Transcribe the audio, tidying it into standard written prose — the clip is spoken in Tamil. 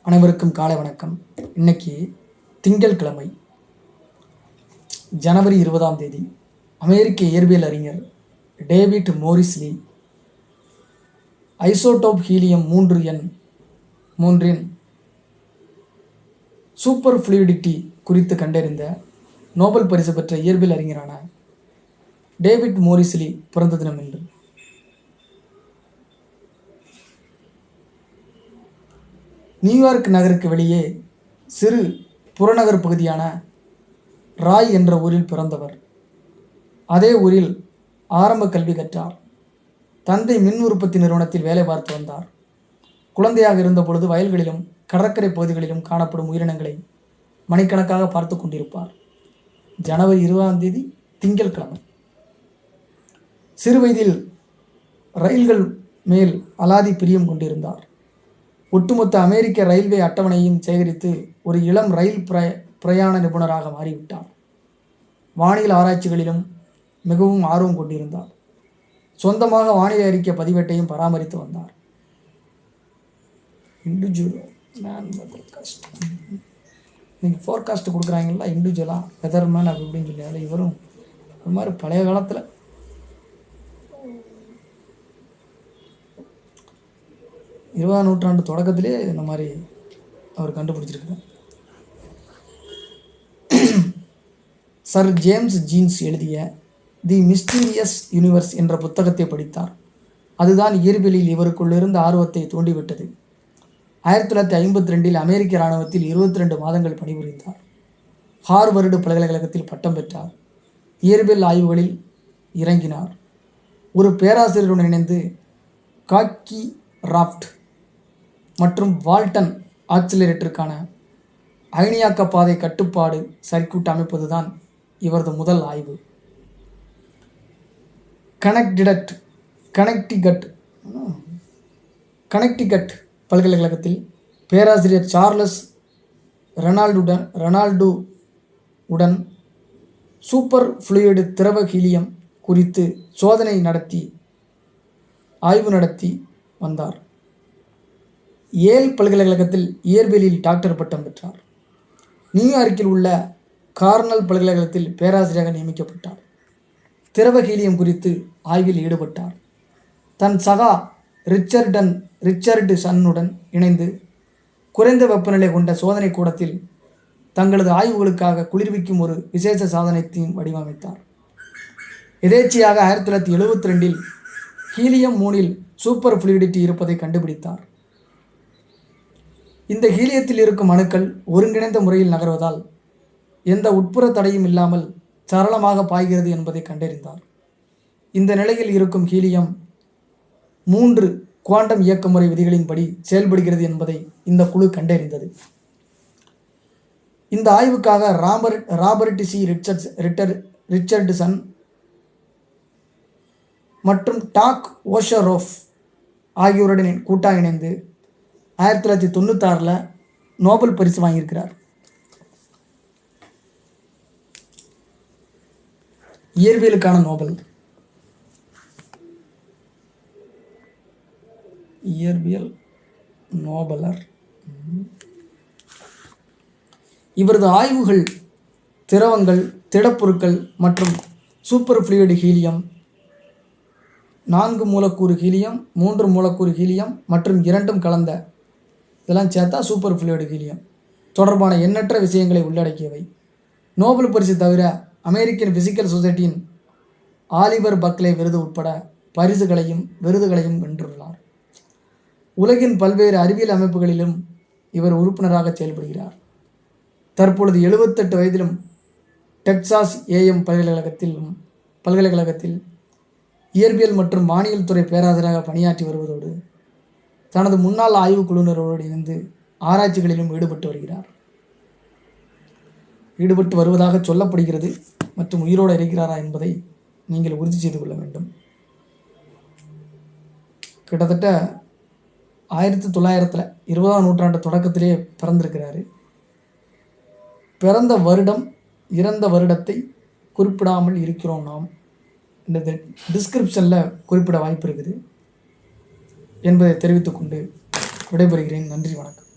அனைவருக்கும் காலை வணக்கம். இன்னைக்கு திங்கட்கிழமை ஜனவரி 20 அமெரிக்க இயற்பியல் அறிஞர் David Morris Lee isotope helium 3n superfluidity குறித்து கண்டறிந்த நோபல் பரிசு பெற்ற இயற்பியல் அறிஞரான டேவிட் மோரிஸ்லி பிறந்த தினம் என்று. நியூயார்க் நகருக்கு வெளியே சிறு புறநகர் பகுதியான ராய் என்ற ஊரில் பிறந்தவர். அதே ஊரில் ஆரம்ப கல்வி கற்றார். தந்தை மின் உற்பத்தி நிறுவனத்தில் வேலை பார்த்து வந்தார். குழந்தையாக இருந்த பொழுது வயல்களிலும் கடற்கரை பகுதிகளிலும் காணப்படும் உயிரினங்களை மணிக்கணக்காக பார்த்து கொண்டிருப்பார். ஜனவரி 20 திங்கட்கிழமை. சிறு வயதில் ரயில்கள் மேல் அலாதி பிரியம் கொண்டிருந்தார். ஒட்டுமொத்த அமெரிக்க ரயில்வே அட்டவணையும் சேகரித்து ஒரு இளம் ரயில் பிரயாண நிபுணராக மாறிவிட்டார். வானியல் ஆராய்ச்சிகளிலும் மிகவும் ஆர்வம் கொண்டிருந்தார். சொந்தமாக வானிலை அறிக்கை பதிவேட்டையும் பராமரித்து வந்தார். இன்னைக்கு ஃபோர்காஸ்ட் கொடுக்குறாங்களா இண்டிவிஜுவலாக வெதர்மேன் அப்படி இப்படின்னு சொல்லி இவரும் ஒரு மாதிரி பழைய காலத்தில் 20ஆம் நூற்றாண்டு தொடக்கத்திலே இந்த மாதிரி அவர் கண்டுபிடிச்சிருக்கிறார். சர் ஜேம்ஸ் ஜீன்ஸ் எழுதிய தி மிஸ்டீரியஸ் யூனிவர்ஸ் என்ற புத்தகத்தை படித்தார். அதுதான் இயற்பியலில் இவருக்குள் இருந்த ஆர்வத்தை தூண்டிவிட்டது. 1952 அமெரிக்க இராணுவத்தில் 22 மாதங்கள் பணிபுரிந்தார். ஹார்வர்டு பல்கலைக்கழகத்தில் பட்டம் பெற்றார். இயற்பியல் ஆய்வுகளில் இறங்கினார். ஒரு பேராசிரியருடன் இணைந்து காக்கி ராஃப்ட் மற்றும் வால்டன் ஆக்சிலரேட்டருக்கான அயனியாக்க பாதை கட்டுப்பாடு சர்க்யூட் அமைப்பதுதான் இவரது முதல் ஆய்வு. கனெக்டிகட் பல்கலைக்கழகத்தில் பேராசிரியர் சார்லஸ் ரெனால்டு உடன் சூப்பர் ஃப்ளூயிடு திரவ ஹீலியம் குறித்து ஆய்வு நடத்தி வந்தார். ஏல் பல்கலைக்கழகத்தில் இயற்பியலில் டாக்டர் பட்டம் பெற்றார். நியூயார்க்கில் உள்ள கார்னல் பல்கலைக்கழகத்தில் பேராசிரியராக நியமிக்கப்பட்டார். திரவ ஹீலியம் குறித்து ஆய்வில் ஈடுபட்டார். தன் சகா ரிச்சர்டு சன்னுடன் இணைந்து குறைந்த வெப்பநிலை கொண்ட சோதனை கூடத்தில் தங்களது ஆய்வுகளுக்காக குளிர்விக்கும் ஒரு விசேஷ சாதனத்தையும் வடிவமைத்தார். எதேச்சையாக 1972 ஹீலியம் 3 சூப்பர் ஃப்ளூயிடிட்டி இருப்பதை கண்டுபிடித்தார். இந்த ஹீலியத்தில் இருக்கும் அணுக்கள் ஒருங்கிணைந்த முறையில் நகர்வதால் எந்த உட்புற தடையும் இல்லாமல் சரளமாக பாய்கிறது என்பதை கண்டறிந்தார். இந்த நிலையில் இருக்கும் ஹீலியம் 3 குவாண்டம் இயக்க முறை விதிகளின்படி செயல்படுகிறது என்பதை இந்த குழு கண்டறிந்தது. இந்த ஆய்வுக்காக ராபர்ட் சி ரிச்சர்ட்சன் மற்றும் டாக் ஓஷரோஃப் ஆகியோருடன் கூட்டாக இணைந்து 1996 நோபல் பரிசு வாங்கியிருக்கிறார். இயற்பியலுக்கான இயற்பியல் நோபலர். இவரது ஆய்வுகள் திரவங்கள், திடப்பொருட்கள் மற்றும் சூப்பர் ஃப்ளூயிடு ஹீலியம், 4 மூலக்கூறு ஹீலியம், 3 மூலக்கூறு ஹீலியம் மற்றும் 2 கலந்த இதெல்லாம் சேர்த்தா சூப்பர் ஃப்ளூயிடு ஹீலியம் தொடர்பான எண்ணற்ற விஷயங்களை உள்ளடக்கியவை. நோபல் பரிசு தவிர அமெரிக்கன் பிசிக்கல் சொசைட்டியின் ஆலிவர் பக்லே விருது உட்பட விருதுகளையும் வென்றுள்ளார். உலகின் பல்வேறு அறிவியல் அமைப்புகளிலும் இவர் உறுப்பினராக செயல்படுகிறார். தற்பொழுது 78 வயதிலும் டெக்சாஸ் AM பல்கலைக்கழகத்தில் இயற்பியல் மற்றும் வானியல் துறை பேராசிரியராக பணியாற்றி வருவதோடு தனது முன்னாள் ஆய்வு குழுவினரோடு இணைந்து ஆராய்ச்சிகளிலும் ஈடுபட்டு வருவதாக சொல்லப்படுகிறது. மற்றும் உயிரோடு இருக்கிறாரா என்பதை நீங்கள் உறுதி செய்து கொள்ள வேண்டும். கிட்டத்தட்ட 1900 20ஆம் நூற்றாண்டு தொடக்கத்திலே பிறந்திருக்கிறாரு. பிறந்த வருடம் இறந்த வருடத்தை குறிப்பிடாமல் இருக்கிறோம். நாம் இந்த டிஸ்கிரிப்ஷனில் குறிப்பிட வாய்ப்பு இருக்குது என்பதை தெரிவித்துக்கொண்டு விடைபெறுகிறேன். நன்றி, வணக்கம்.